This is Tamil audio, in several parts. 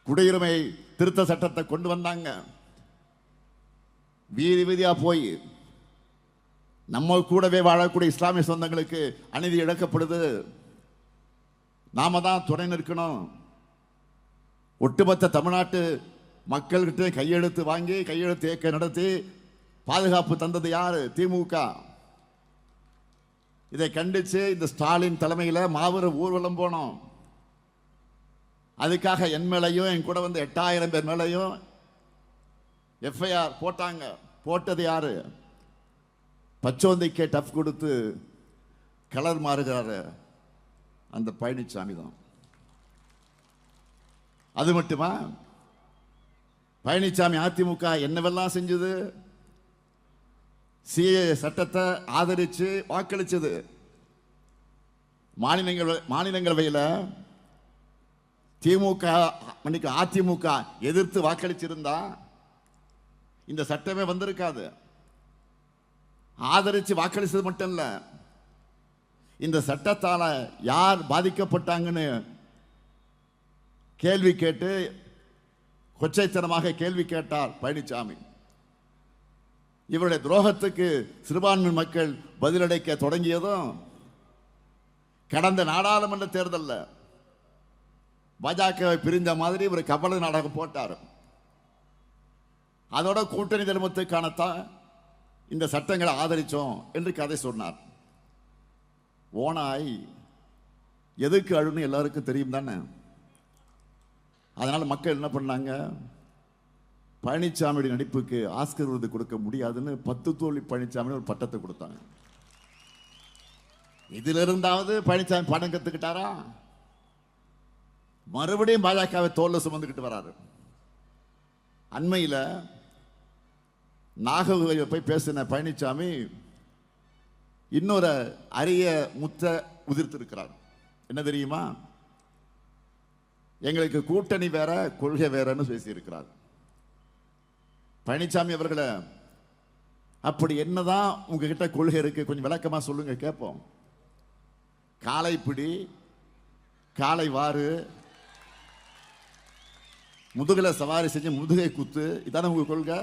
குடியுரிமை திருத்த சட்டத்தை கொண்டு வந்தாங்க. வீதி வீதியா போய் நம்ம கூடவே வாழக்கூடிய இஸ்லாமிய சொந்தங்களுக்கு அநீதி இழக்கப்படுது. நாம தான் துணை நிற்கணும். ஒட்டுமொத்த தமிழ்நாட்டு மக்கள்கிட்ட கையெழுத்து வாங்கி கையெழுத்து இயக்க நடத்தி பாதுகாப்பு தந்தது யாரு? திமுக. இதை கண்டிச்சு இந்த ஸ்டாலின் தலைமையில் மாபெரும் ஊர்வலம் போனோம். அதுக்காக என் மேலையும் என் கூட வந்து 8000 பேர் மேலையும் எஃப்ஐஆர் போட்டாங்க. போட்டது யாரு? பச்சோந்திக்கே டஃப் கொடுத்து கலர் மாறுகிறாரு அந்த பழனிசாமி தான். அது மட்டுமா? பழனிசாமி அதிமுக என்னவெல்லாம் செஞ்சது? சிஏ சட்டத்தை ஆதரிச்சு வாக்களிச்சது. மாநிலங்களவையில் திமுக அதிமுக எதிர்த்து வாக்களிச்சிருந்தா இந்த சட்டமே வந்திருக்காது. ஆதரிச்சு வாக்களிச்சது மட்டும் இல்ல, இந்த சட்டத்தால யார் பாதிக்கப்பட்டாங்கன்னு கேள்வி கேட்டு கொச்சைத்தனமாக கேள்வி கேட்டார் பழனிசாமி. இவருடைய துரோகத்துக்கு சிறுபான்மை மக்கள் பதிலளிக்க தொடங்கியதும் கடந்த நாடாளுமன்ற தேர்தலில் பாஜகவை பிரிந்த மாதிரி இவர் கபல நாடகம் போட்டார். அதோட கூட்டணி தர்மத்துக்கானத்தான் இந்த சட்டங்களை ஆதரிச்சோம் என்று கதை சொன்னார். ஓனாய் எதுக்கு அழுன்னு எல்லாருக்கும் தெரியும் தானே. அதனால மக்கள் என்ன பண்ணாங்க? பழனிசாமியுடைய நடிப்புக்கு ஆஸ்கர் விருது கொடுக்க முடியாதுன்னு 10 தோல்வி பழனிசாமி ஒரு பட்டத்தை கொடுத்தாங்க. இதுல இருந்தாவது பழனிசாமி படம் கத்துக்கிட்டாரா? மறுபடியும் பாஜகவை தோல்ல சுமந்துக்கிட்டு வராரு. அண்மையில் நாகர்கோவில போய் பேசின பழனிசாமி இன்னொரு அரிய முத்த உதிர்த்திருக்கிறார். என்ன தெரியுமா? எங்களுக்கு கூட்டணி வேற கொள்கை வேறன்னு பேசியிருக்கிறார். பழனிசாமி அவர்களை, அப்படி என்னதான் உங்ககிட்ட கொள்கை இருக்கு, கொஞ்சம் விளக்கமா சொல்லுங்க கேட்போம். காலை பிடி, காலை வாரு, முதுகலை சவாரி செஞ்சு முதுகை குத்து, இதான உங்க கொள்கை?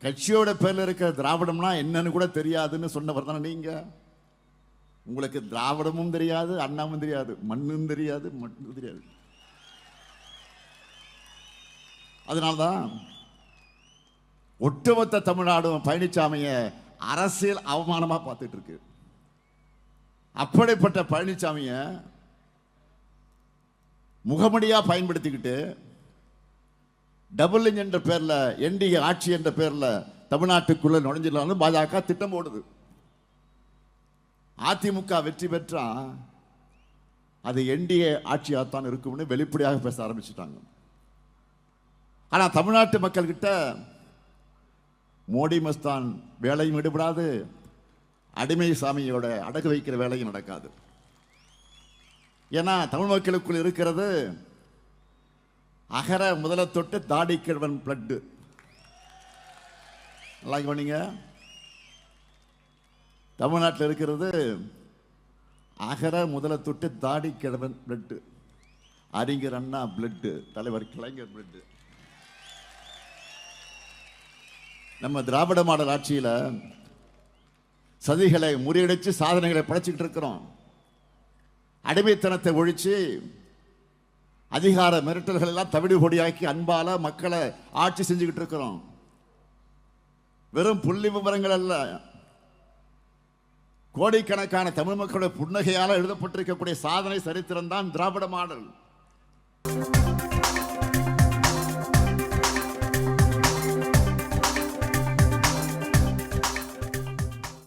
கட்சியோட பேர்ல இருக்கிற திராவிடம்னா என்னன்னு கூட தெரியாதுன்னு சொன்னவர் தானே நீங்க. உங்களுக்கு திராவிடமும் தெரியாது, அண்ணாவும் தெரியாது, மண்ணும் தெரியாது, மட்டும் தெரியாது. அதனால்தான் ஒட்டுமொத்த தமிழ்நாடும் பழனிசாமிய அரசியல் அவமானமா பார்த்துட்டு இருக்கு. அப்படிப்பட்ட பழனிசாமிய முகமடியா பயன்படுத்திக்கிட்டு டபுள் என்ற பேர்ல என்டிஏ ஆட்சி என்ற பேர்ல தமிழ்நாட்டுக்குள்ள நுழைஞ்சிடலாம்னு பாஜக திட்டம் போடுது. அதிமுக வெற்றி பெற்றா அது என்டிஏ ஆட்சியாகத்தான் இருக்கும்னு வெளிப்படையாக பேச ஆரம்பிச்சுட்டாங்க. ஆனா தமிழ்நாட்டு மக்கள் கிட்ட மோடி மஸ்தான் வேலையும் ஈடுபடாது, அடிமை சாமியோட அடகு வைக்கிற வேலையும் நடக்காது. ஏன்னா தமிழ் மக்களுக்குள் இருக்கிறது அகர முதல தொட்டு தாடி கிழவன் பிளட். நல்லா கவனிங்க, தமிழ்நாட்டில் இருக்கிறது அகர முதல தொட்டு தாடி கிழவன் பிளட். அறிஞர் அண்ணா பிளட், தலைவர் கலைஞர் பிளட். நம்ம திராவிட மாடல் ஆட்சியில சதிகளை முறியடிச்சு சாதனைகளை படைச்சுக்கிட்டு இருக்கிறோம். அடிமைத்தனத்தை ஒழிச்சு அதிகார மிரட்டல்கள் எல்லாம் தவிடு பொடியாக்கி அன்பால மக்களை ஆட்சி செஞ்சுக்கிட்டு இருக்கிறோம். வெறும் புள்ளி விவரங்கள் அல்ல, கோடிக்கணக்கான தமிழ் மக்களுடைய புன்னகையால் எழுதப்பட்டிருக்கக்கூடிய சாதனை சரித்திரம் தான் திராவிட மாடல்.